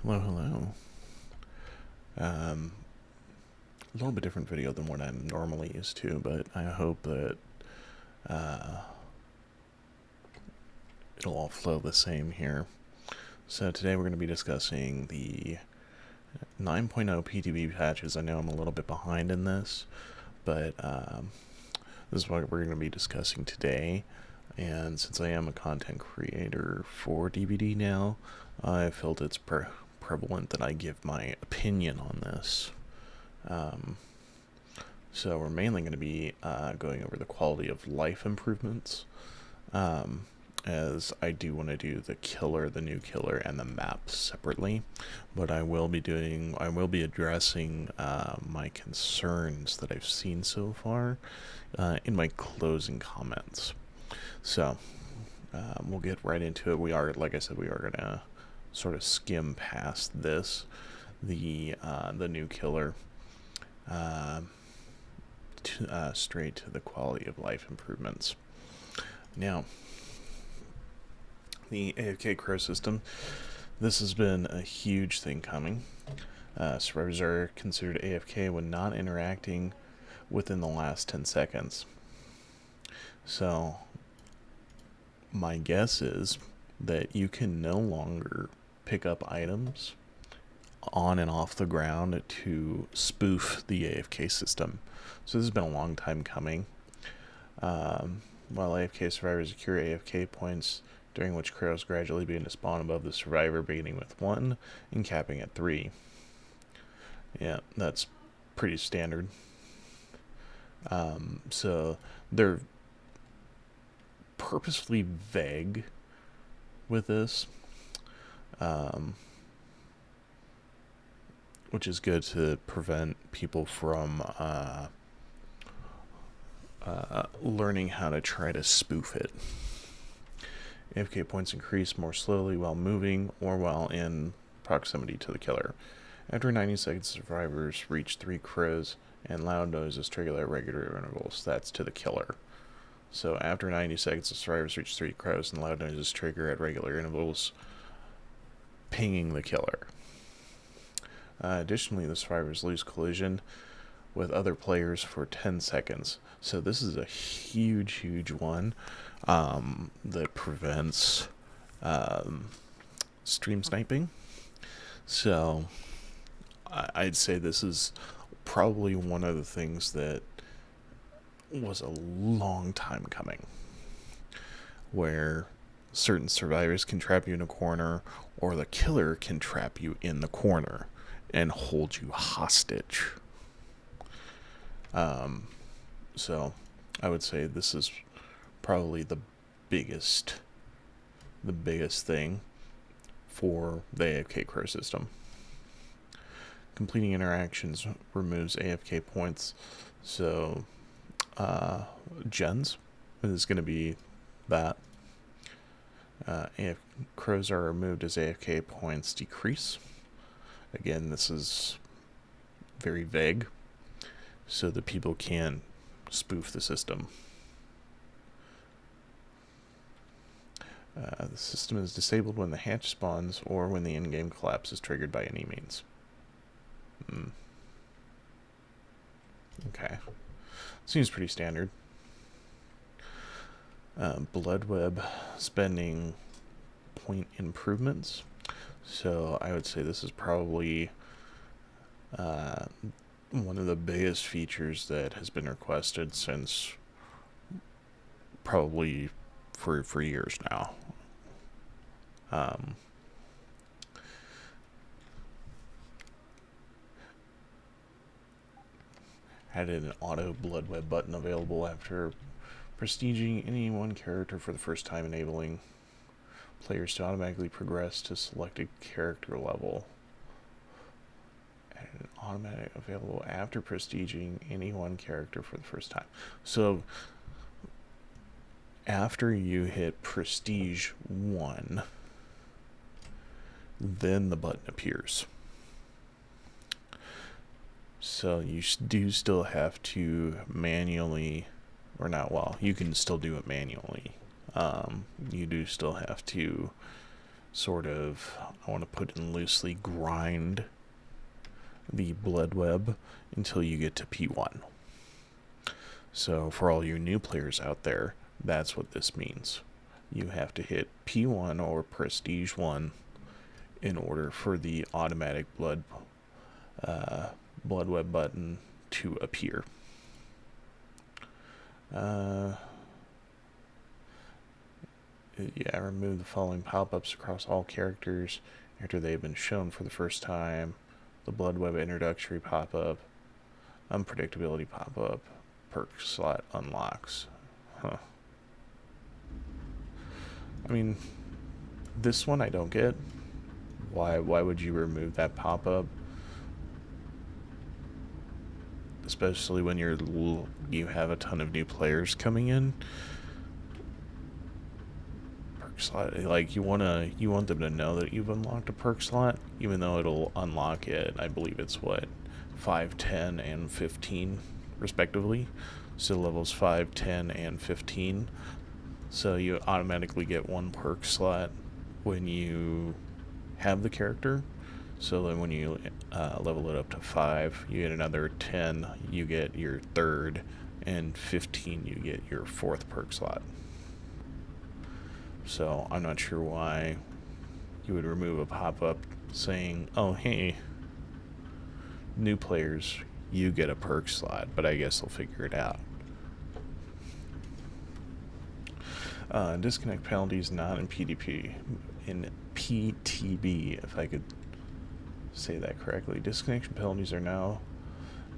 Hello, hello. A little bit different video than what I'm normally used to, but I hope that it'll all flow the same here. So today we're going to be discussing the 9.0 PTB patches. I know I'm a little bit behind in this, but this is what we're going to be discussing today. And since I am a content creator for DBD now, I felt it's prevalent that I give my opinion on this. So we're mainly going to be going over the quality of life improvements, as I do want to do the killer, the new killer, and the map separately. But I will be addressing my concerns that I've seen so far in my closing comments. So we'll get right into it. Like I said, we are gonna sort of skim past this, the new killer, straight to the quality of life improvements. Now, the AFK Crows system. This has been a huge thing coming. Survivors are considered AFK when not interacting within the last 10 seconds. So my guess is that you can no longer pick up items on and off the ground to spoof the AFK system. So this has been a long time coming. While AFK survivors accrue AFK points, during which crows gradually begin to spawn above the survivor, beginning with 1 and capping at 3. Yeah, that's pretty standard. So they're purposefully vague with this, which is good to prevent people from learning how to try to spoof it. AFK points increase more slowly while moving or while in proximity to the killer. After 90 seconds, survivors reach 3 crows and loud noises trigger at regular intervals. That's to the killer. So after 90 seconds, the survivors reach 3 crows and loud noises trigger at regular intervals, pinging the killer. Additionally, the survivors lose collision with other players for 10 seconds. So this is a huge one that prevents stream sniping. So I'd say this is probably one of the things that was a long time coming, where certain survivors can trap you in a corner, or the killer can trap you in the corner and hold you hostage. So I would say this is probably the biggest thing for the AFK Crow system. Completing interactions removes AFK points, so gens is going to be that. Crows are removed as AFK points decrease. Again, this is very vague, so that people can spoof the system. The system is disabled when the hatch spawns or when the in-game collapse is triggered by any means. Okay. Seems pretty standard. Bloodweb spending point improvements. So I would say this is probably one of the biggest features that has been requested since probably for years now. Added an auto Bloodweb button available after prestiging any one character for the first time, enabling players to automatically progress to selected character level. And automatic available after prestiging any one character for the first time. So after you hit prestige 1, then the button appears. So you do still have to manually, or not, well, you can still do it manually. You do still have to sort of, I want to put in loosely, grind the Bloodweb until you get to P1. So for all you new players out there, that's what this means. You have to hit P1 or Prestige 1 in order for the automatic Bloodweb button to appear. Yeah, remove the following pop-ups across all characters after they've been shown for the first time. The Bloodweb introductory pop-up, unpredictability pop-up, perk slot unlocks. Huh. I mean, this one I don't get. Why would you remove that pop-up? Especially when you have a ton of new players coming in. Perk slot, like you want them to know that you've unlocked a perk slot, even though it'll unlock it. I believe it's what, 5, 10, and 15 respectively. So levels 5, 10, and 15. So you automatically get one perk slot when you have the character. So then when you level it up to 5, you get another 10, you get your third, and 15, you get your fourth perk slot. So I'm not sure why you would remove a pop-up saying, oh hey, new players, you get a perk slot, but I guess they'll figure it out. Disconnect penalties not in PDP. In PTB, if I could say that correctly. Disconnection penalties are now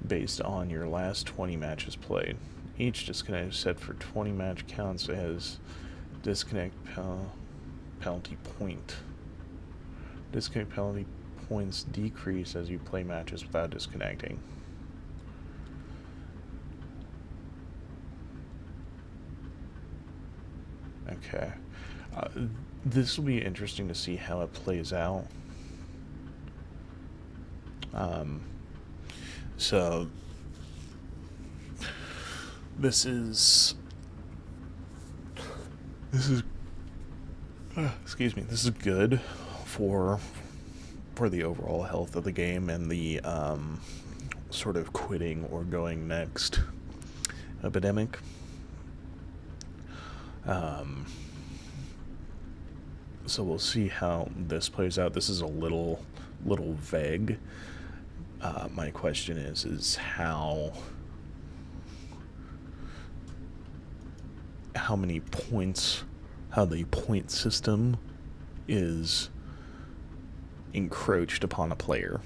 based on your last 20 matches played. Each disconnect is set for 20 match counts as disconnect penalty point. Disconnect penalty points decrease as you play matches without disconnecting. Okay. This will be interesting to see how it plays out. So this is excuse me, this is good for the overall health of the game and the sort of quitting or going next epidemic. So we'll see how this plays out. This is a little vague. My question is how many points, how the point system is encroached upon a player,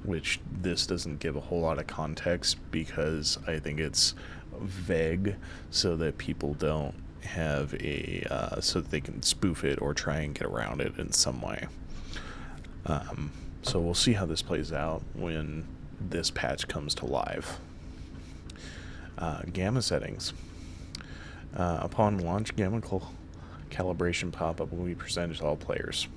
which this doesn't give a whole lot of context because I think it's vague so that people don't have a so that they can spoof it or try and get around it in some way. So we'll see how this plays out when this patch comes to live. Gamma settings. Upon launch, gamma calibration pop-up will be presented to all players.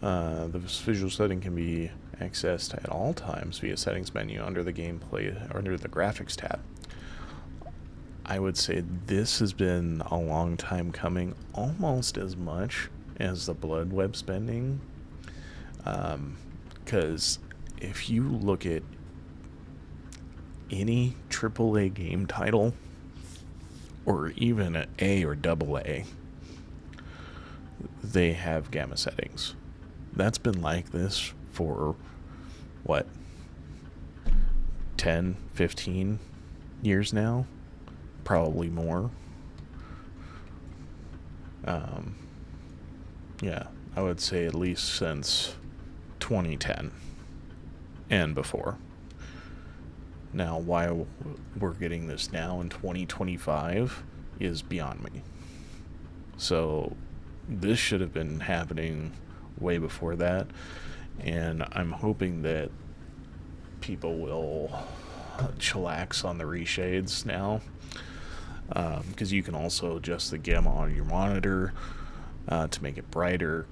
The visual setting can be accessed at all times via settings menu under the gameplay, under the graphics tab. I would say this has been a long time coming, almost as much as the Bloodweb spending. Because if you look at any AAA game title, or even an A or AA, they have gamma settings. That's been like this for, what, 10, 15 years now? Probably more. Yeah, I would say at least since 2010 and before. Now, why we're getting this now in 2025 is beyond me. So this should have been happening way before that, and I'm hoping that people will chillax on the reshades now, because you can also adjust the gamma on your monitor to make it brighter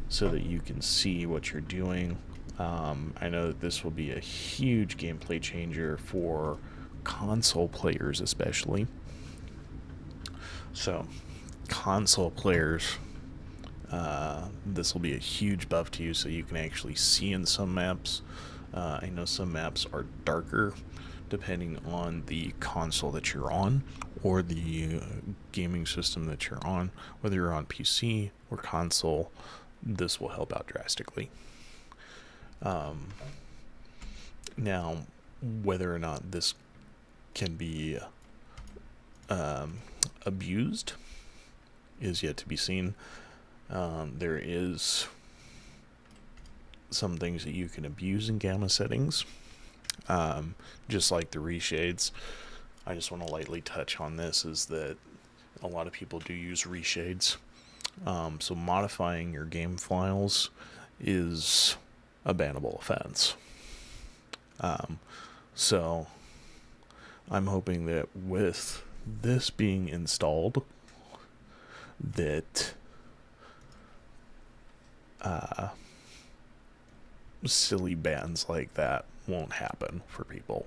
so that you can see what you're doing. I know that this will be a huge gameplay changer for console players especially. So console players, This will be a huge buff to you, so you can actually see in some maps. I know some maps are darker depending on the console that you're on or the gaming system that you're on. Whether you're on PC or console, this will help out drastically. Now, whether or not this can be abused is yet to be seen. There is some things that you can abuse in gamma settings, just like the reshades. I just want to lightly touch on this, is that a lot of people do use reshades. So modifying your game files is a bannable offense. So I'm hoping that with this being installed, that silly bans like that won't happen for people.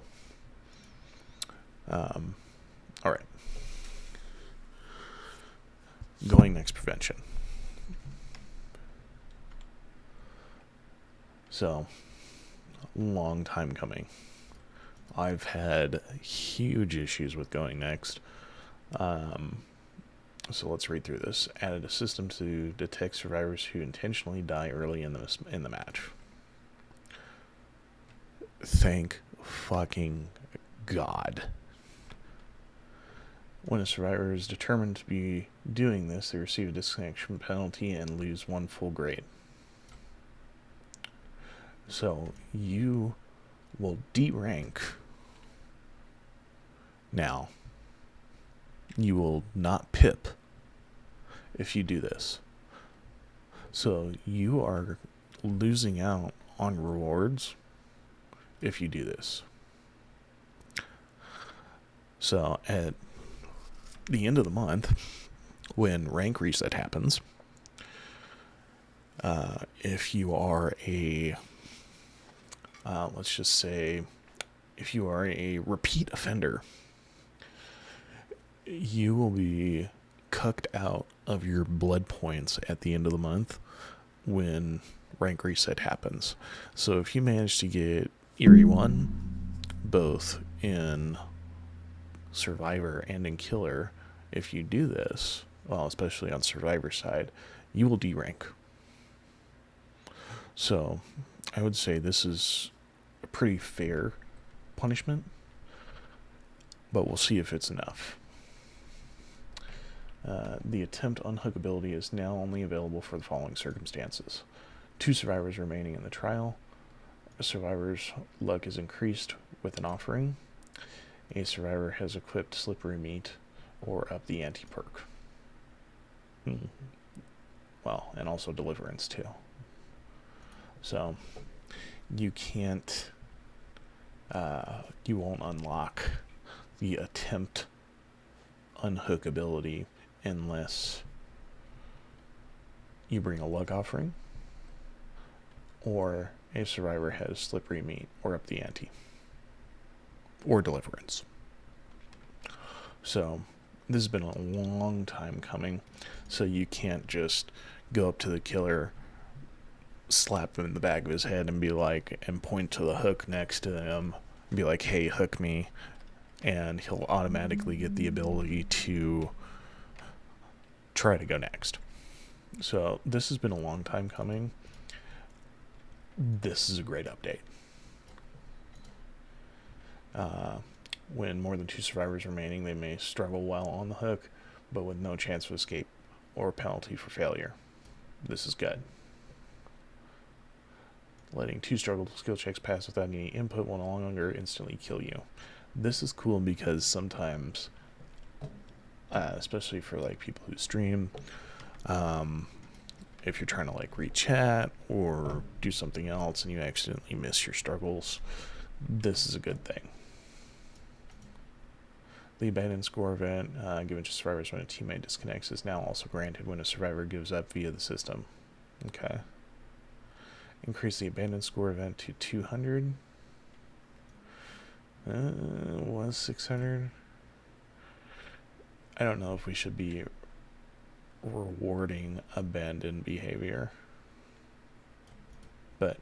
Alright. Going next, prevention. So, long time coming. I've had huge issues with going next. So let's read through this. Added a system to detect survivors who intentionally die early in the match. Thank fucking God. When a survivor is determined to be doing this, they receive a disconnection penalty and lose 1 full grade. So you will D-rank. Now, you will not pip if you do this. So you are losing out on rewards if you do this. So at the end of the month, when rank reset happens, if you are a, let's just say, if you are a repeat offender, you will be cucked out of your blood points at the end of the month when rank reset happens. So if you manage to get Eerie 1, both in Survivor and in Killer, if you do this, well, especially on Survivor side, you will D-rank. So I would say this is a pretty fair punishment, but we'll see if it's enough. The attempt unhookability is now only available for the following circumstances. 2 survivors remaining in the trial. A survivor's luck is increased with an offering. A survivor has equipped slippery meat or up the ante perk. Well, and also deliverance too. So you can't, you won't unlock the attempt unhookability unless you bring a luck offering or a survivor has slippery meat or up the ante or deliverance. So this has been a long time coming, so you can't just go up to the killer, slap him in the back of his head and be like, and point to the hook next to him and be like, hey, hook me, and he'll automatically get the ability to try to go next. So this has been a long time coming. This is a great update. When more than 2 survivors remaining, they may struggle while on the hook, but with no chance of escape or penalty for failure. This is good. Letting 2 struggle skill checks pass without any input will no longer instantly kill you. This is cool because sometimes, especially for like people who stream, if you're trying to like read chat or do something else and you accidentally miss your struggles, this is a good thing. The abandoned score event given to survivors when a teammate disconnects is now also granted when a survivor gives up via the system. Okay. Increase the abandoned score event to 200. Was 600. I don't know if we should be rewarding abandoned behavior. But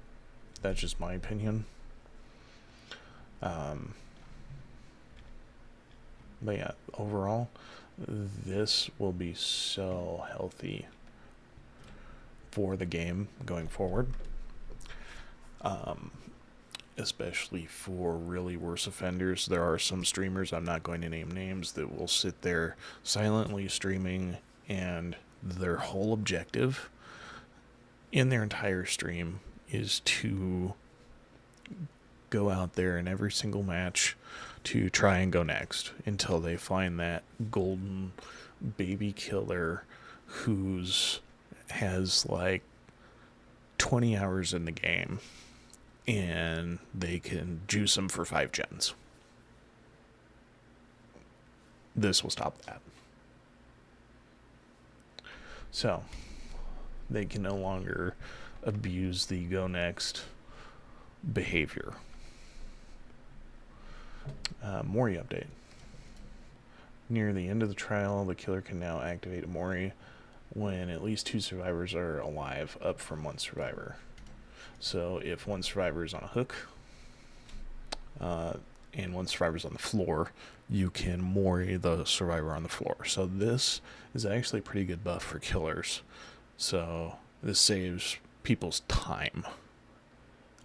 that's just my opinion. But yeah, overall, this will be so healthy for the game going forward. Especially for really worse offenders. There are some streamers, I'm not going to name names, that will sit there silently streaming, and their whole objective in their entire stream is to go out there in every single match to try and go next until they find that golden baby killer who's has like 20 hours in the game, and they can juice them for 5 gens. This will stop that. So, they can no longer abuse the go next behavior. Mori update. Near the end of the trial, the killer can now activate a Mori when at least 2 survivors are alive, up from 1 survivor. So if 1 survivor is on a hook and 1 survivor is on the floor, you can Mori the survivor on the floor. So this is actually a pretty good buff for killers. So this saves people's time.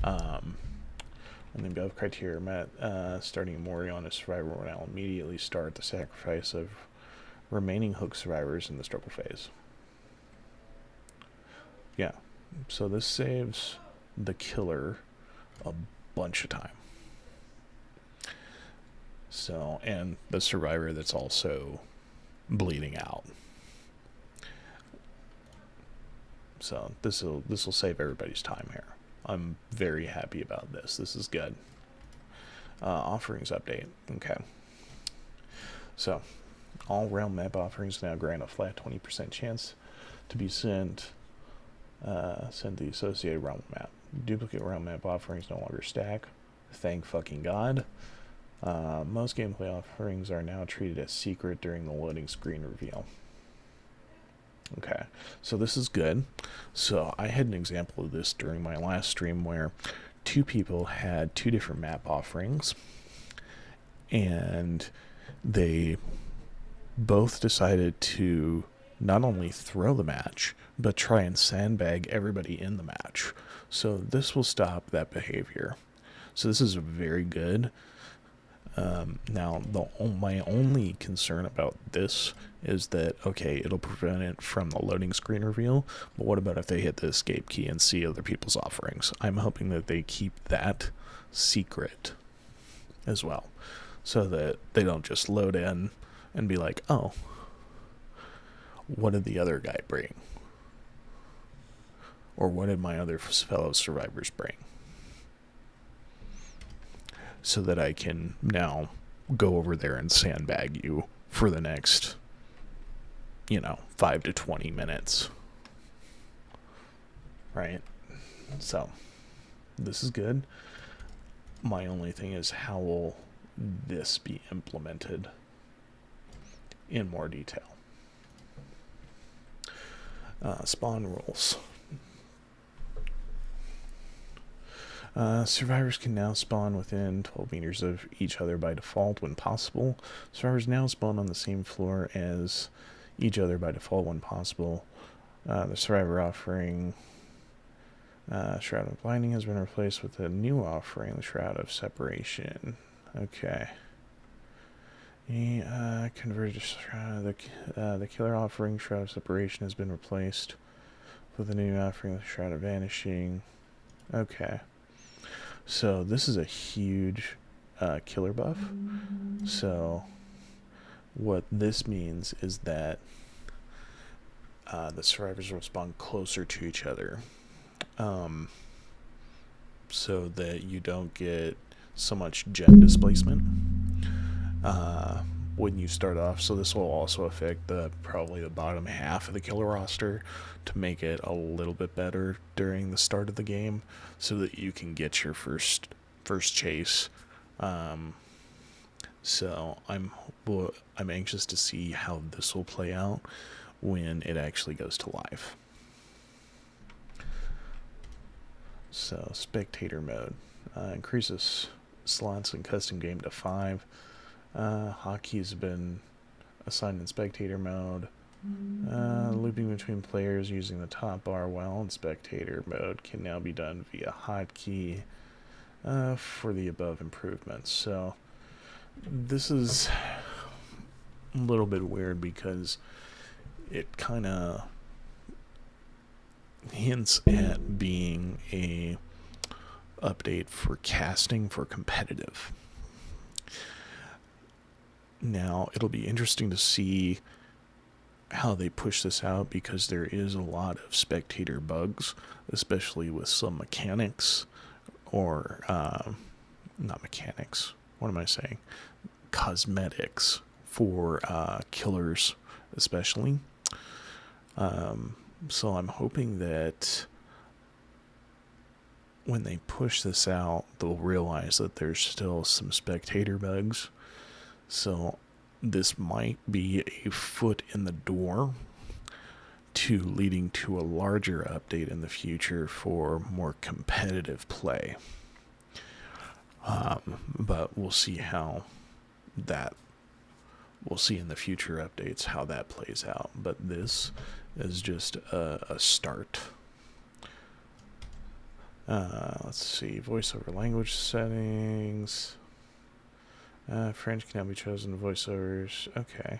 And the above criteria met, starting a Mori on a survivor will now immediately start the sacrifice of remaining hook survivors in the struggle phase. Yeah, so this saves the killer a bunch of time. So, and the survivor that's also bleeding out. So this will save everybody's time here. I'm very happy about this. This is good. Offerings update. Okay. So, all realm map offerings now grant a flat 20% chance to be sent the associated realm map. Duplicate realm map offerings no longer stack. Thank fucking God. Most gameplay offerings are now treated as secret during the loading screen reveal. Okay, so this is good. So I had an example of this during my last stream where 2 people had 2 different map offerings, and they both decided to not only throw the match, but try and sandbag everybody in the match. So this will stop that behavior. So this is very good. Now, my only concern about this is that, okay, it'll prevent it from the loading screen reveal, but what about if they hit the escape key and see other people's offerings? I'm hoping that they keep that secret as well, so that they don't just load in and be like, oh, what did the other guy bring? Or what did my other fellow survivors bring? So that I can now go over there and sandbag you for the next, 5 to 20 minutes. Right? So, this is good. My only thing is, how will this be implemented in more detail? Spawn rules. Survivors can now spawn within 12 meters of each other by default when possible. Survivors now spawn on the same floor as each other by default when possible. The survivor offering, Shroud of Blinding, has been replaced with a new offering, the Shroud of Separation. Okay. Converted Shroud, the killer offering, Shroud of Separation, has been replaced with a new offering, the Shroud of Vanishing. Okay. So this is a huge killer buff. So what this means is that the survivors will spawn closer to each other, so that you don't get so much gen displacement when you start off. So this will also affect probably the bottom half of the killer roster to make it a little bit better during the start of the game, so that you can get your first chase. So I'm anxious to see how this will play out when it actually goes to live. So, Spectator Mode increases slots in custom game to 5. Hockey's been assigned in Spectator Mode. Looping between players using the top bar while in Spectator Mode can now be done via hotkey for the above improvements. So, this is a little bit weird because it kind of hints at being a update for casting for competitive. Now, it'll be interesting to see how they push this out because there is a lot of spectator bugs, especially with some mechanics or not mechanics. What am I saying? Cosmetics for killers, especially. So I'm hoping that when they push this out, they'll realize that there's still some spectator bugs. So this might be a foot in the door to leading to a larger update in the future for more competitive play. But we'll see how that, we'll see in the future updates how that plays out. But this is just a start. Let's see, voiceover language settings. French can now be chosen voiceovers. Okay.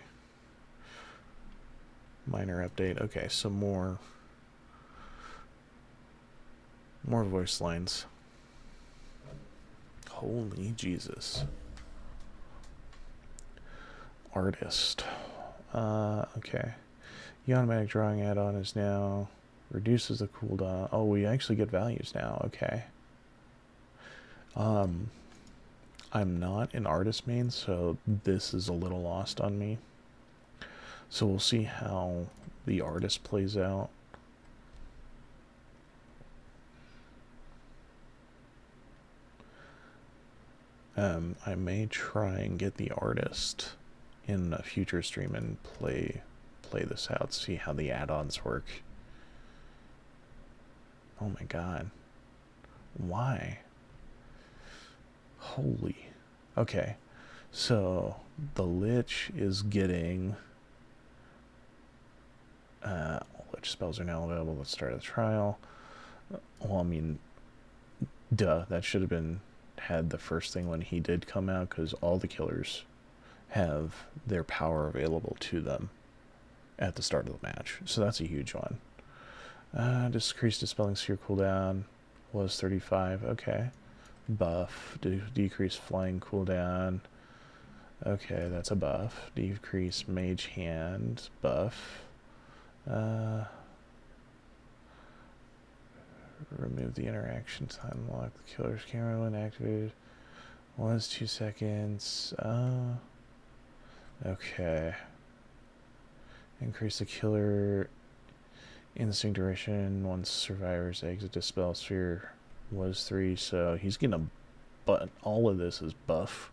Minor update. Okay, so more voice lines. Holy Jesus. Artist. Okay. The automatic drawing add-on is now reduces the cooldown. Oh, we actually get values now. Okay. I'm not an artist main, so this is a little lost on me. So we'll see how the artist plays out. I may try and get the artist in a future stream and play this out, see how the add-ons work. Oh my god. Why? Holy. Okay. So the Lich is getting Lich spells are now available at the start of the trial. Well, I mean, duh, that should have been had the first thing when he did come out, because all the killers have their power available to them at the start of the match. So that's a huge one. Decreased dispelling sphere cooldown was 35. Okay. Buff. Decrease flying cooldown. Okay, that's a buff. Decrease mage hand. Buff. Remove the interaction time lock. The killer's camera when activated was 2 seconds. Okay. Increase the killer instinct duration once survivors exit dispel sphere was 3. So he's gonna, but all of this is buff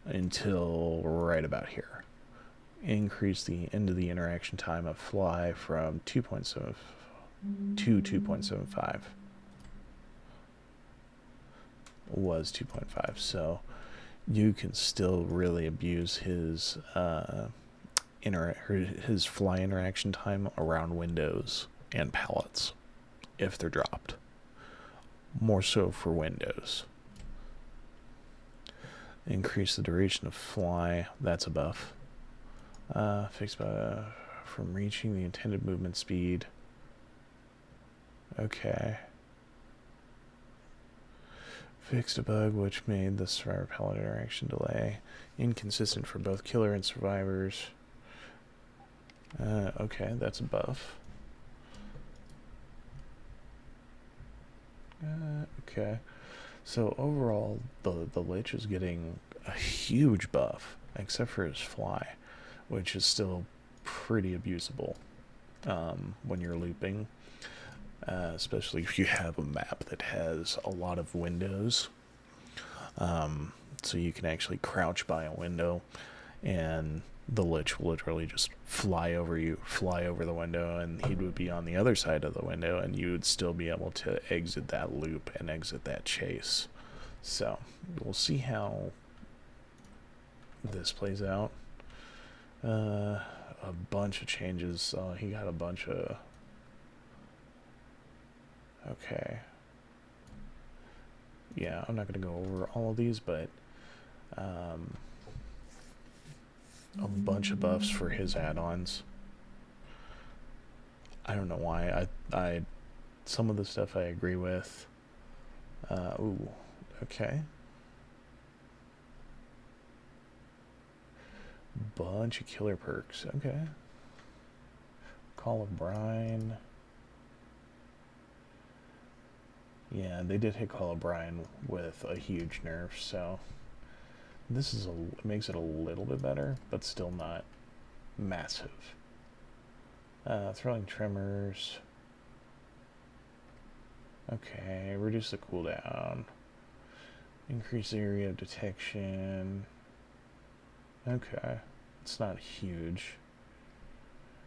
until right about here. Increase the end of the interaction time of fly from 2.7 to 2.75 was 2.5. So you can still really abuse his his fly interaction time around windows and pallets if they're dropped. More so for windows. Increase the duration of fly. That's a buff. Fixed by from reaching the intended movement speed. Okay. Fixed a bug which made the survivor pallet interaction delay inconsistent for both killer and survivors. Okay, that's a buff. Okay. So overall, the Lich is getting a huge buff, except for his fly, which is still pretty abusable when you're looping. Especially if you have a map that has a lot of windows. So you can actually crouch by a window and the Lich will literally just fly over you, fly over the window, and he would be on the other side of the window, and you would still be able to exit that loop and exit that chase. So, we'll see how this plays out. A bunch of changes. He got a bunch of... Okay. Yeah, I'm not going to go over all of these, but a bunch of buffs for his add-ons. I don't know why. I some of the stuff I agree with. Ooh, okay. Bunch of killer perks. Okay. Call of Brine. Yeah, they did hit Call of Brine with a huge nerf, so this is makes it a little bit better, but still not massive. Throwing Tremors. Okay, reduce the cooldown. Increase area of detection. Okay, it's not huge.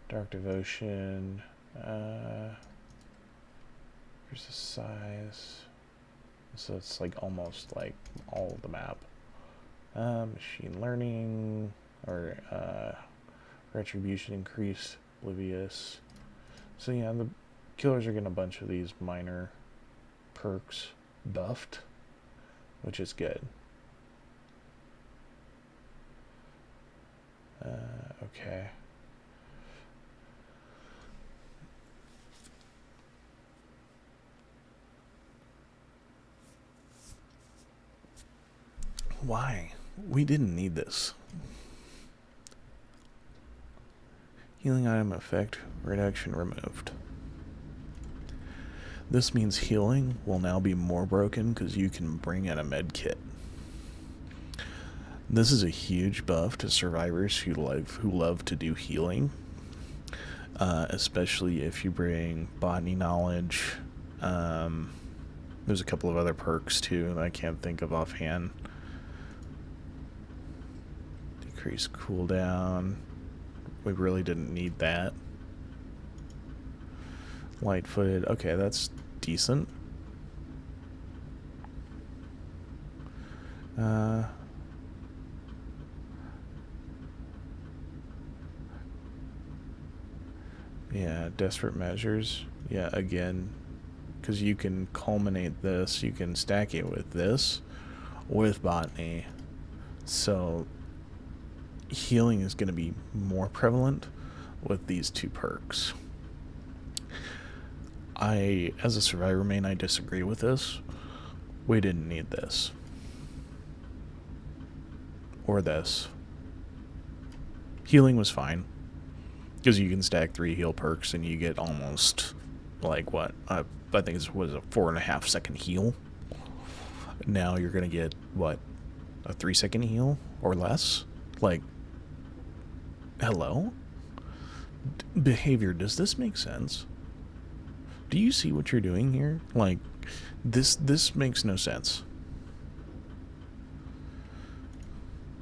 Dark Devotion. Here's the size. So it's like almost like all of the map. Machine Learning, or Retribution increase, Oblivious. So yeah, the killers are getting a bunch of these minor perks buffed, which is good. Okay. Why? We didn't need this. Healing item effect reduction removed. This means healing will now be more broken because you can bring in a med kit. This is a huge buff to survivors who love to do healing, especially if you bring botany knowledge. There's a couple of other perks too that I can't think of offhand. Decrease cooldown. We really didn't need that. Light-footed. Okay, that's decent. Yeah, desperate measures. Yeah, again, because you can culminate this, you can stack it with this, with botany. So healing is going to be more prevalent with these two perks. As a survivor main, I disagree with this. We didn't need this. Or this. Healing was fine, because you can stack 3 heal perks and you get almost, like, what? I think it was a 4.5 second heal. Now you're going to get, what? A 3 second heal? Or less? Like, hello? Behavior, does this make sense? Do you see what you're doing here? Like, this makes no sense.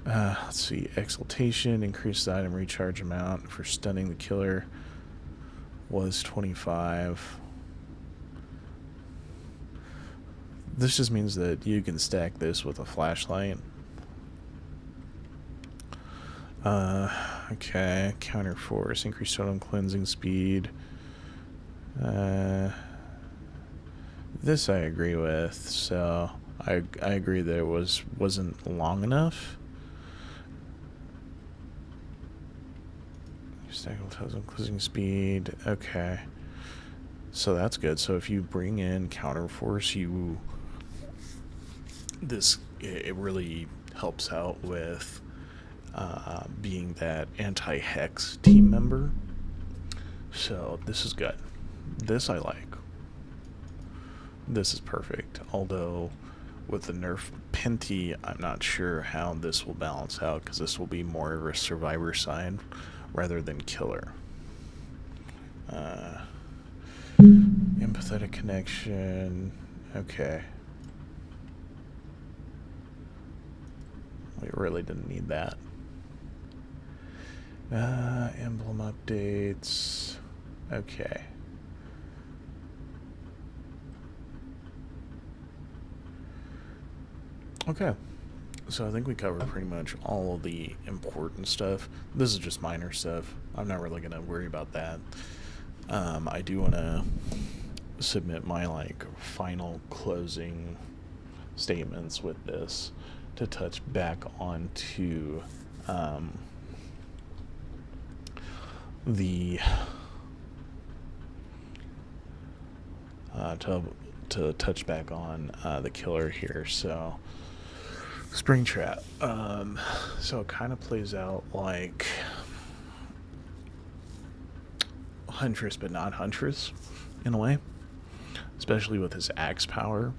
Let's see. Exaltation, increased item recharge amount for stunning the killer was 25. This just means that you can stack this with a flashlight. Okay. Counter force, increased totem cleansing speed. This I agree with, so I agree that it wasn't long enough. Stackable totem cleansing speed. Okay, so that's good. So if you bring in counter force, it really helps out with being that anti-hex team member. So this is good. This I like. This is perfect. Although with the nerf Penty, I'm not sure how this will balance out, because this will be more of a survivor side rather than killer. Empathetic connection. Okay. We really didn't need that. Emblem updates. Okay. Okay. So I think we covered pretty much all of the important stuff. This is just minor stuff. I'm not really going to worry about that. I do want to submit my final closing statements with this to touch back onto the to touch back on the killer here. So Springtrap. So it kind of plays out like Huntress, but not Huntress, in a way, especially with his axe power.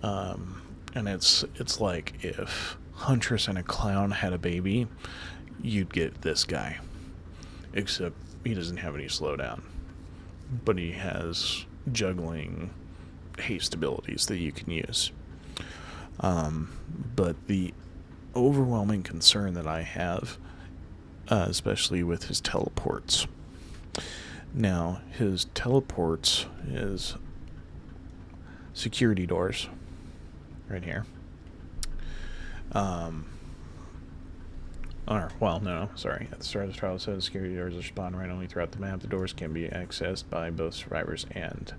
And it's like if Huntress and a clown had a baby, you'd get this guy. Except he doesn't have any slowdown, but he has juggling haste abilities that you can use. But the overwhelming concern that I have, especially with his teleports. Now, his teleports is security doors right here. Sorry. At the start of the trial, it says security doors are spawned randomly throughout the map. The doors can be accessed by both survivors and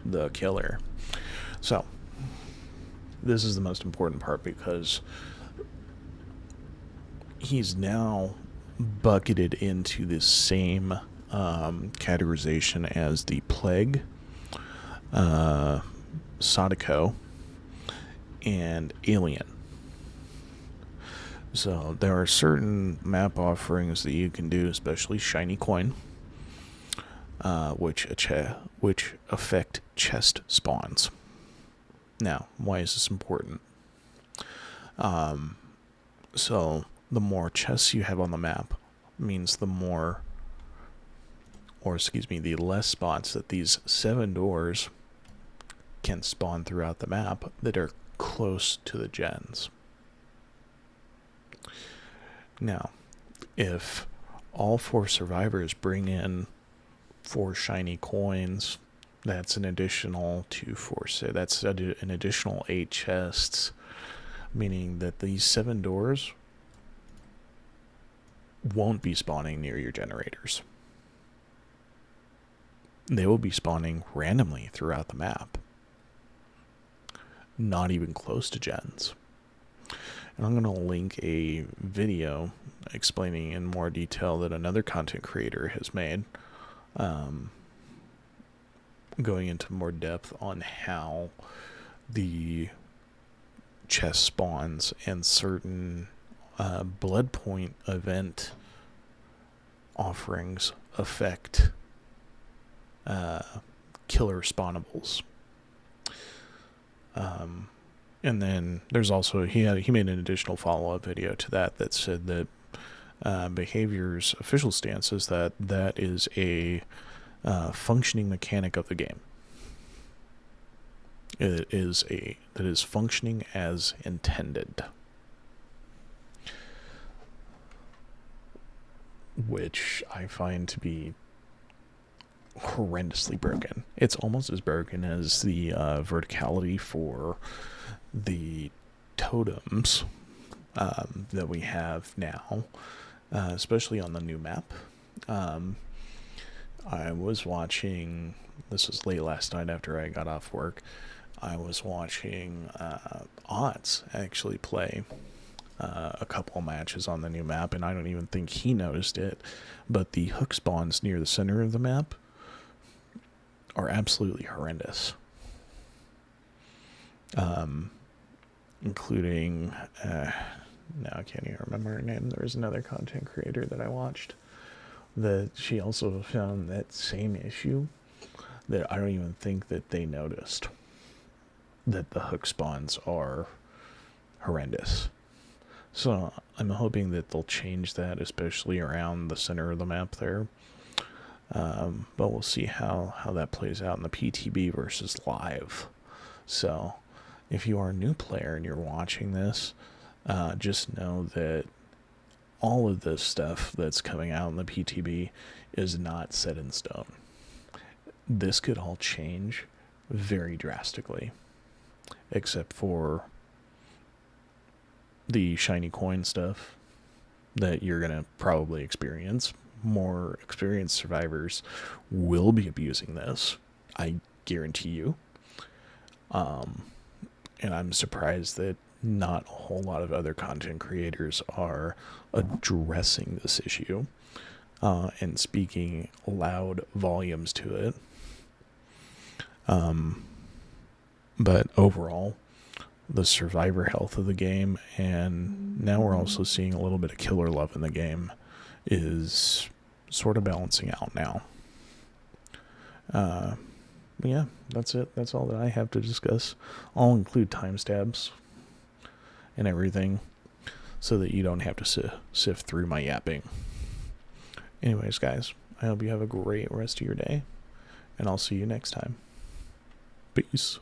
the killer. So, this is the most important part because he's now bucketed into this same categorization as the Plague, Sadako, and Alien. So there are certain map offerings that you can do, especially Shiny Coin, which affect chest spawns. Now, why is this important? So the more chests you have on the map means the less spots that these 7 doors can spawn throughout the map that are close to the gens. Now, if all 4 survivors bring in 4 shiny coins, that's an additional 2, 4, 6. That's an additional 8 chests, meaning that these 7 doors won't be spawning near your generators. They will be spawning randomly throughout the map, not even close to gens. And I'm going to link a video explaining in more detail that another content creator has made, going into more depth on how the chest spawns and certain blood point event offerings affect killer spawnables. And then there's also he made an additional follow-up video to that said that Behavior's official stance is that is a functioning mechanic of the game. That is functioning as intended, which I find to be horrendously broken. It's almost as broken as the verticality for the totems that we have now, especially on the new map. I was watching, this was late last night after I got off work, I was watching Otz actually play a couple matches on the new map, and I don't even think he noticed it, but the hook spawns near the center of the map are absolutely horrendous. Including, now I can't even remember her name. There was another content creator that I watched that she also found that same issue, that I don't even think that they noticed, that the hook spawns are horrendous. So I'm hoping that they'll change that, especially around the center of the map there. But we'll see how that plays out in the PTB versus live. So if you are a new player and you're watching this, just know that all of this stuff that's coming out in the PTB is not set in stone. This could all change very drastically, except for the shiny coin stuff that you're going to probably experience. More experienced survivors will be abusing this, I guarantee you. And I'm surprised that not a whole lot of other content creators are addressing this issue and speaking loud volumes to it. But overall, the survivor health of the game, and now we're also seeing a little bit of killer love in the game, is sort of balancing out now. Yeah, that's it. That's all that I have to discuss. I'll include timestamps and everything so that you don't have to sift through my yapping. Anyways, guys, I hope you have a great rest of your day, and I'll see you next time. Peace.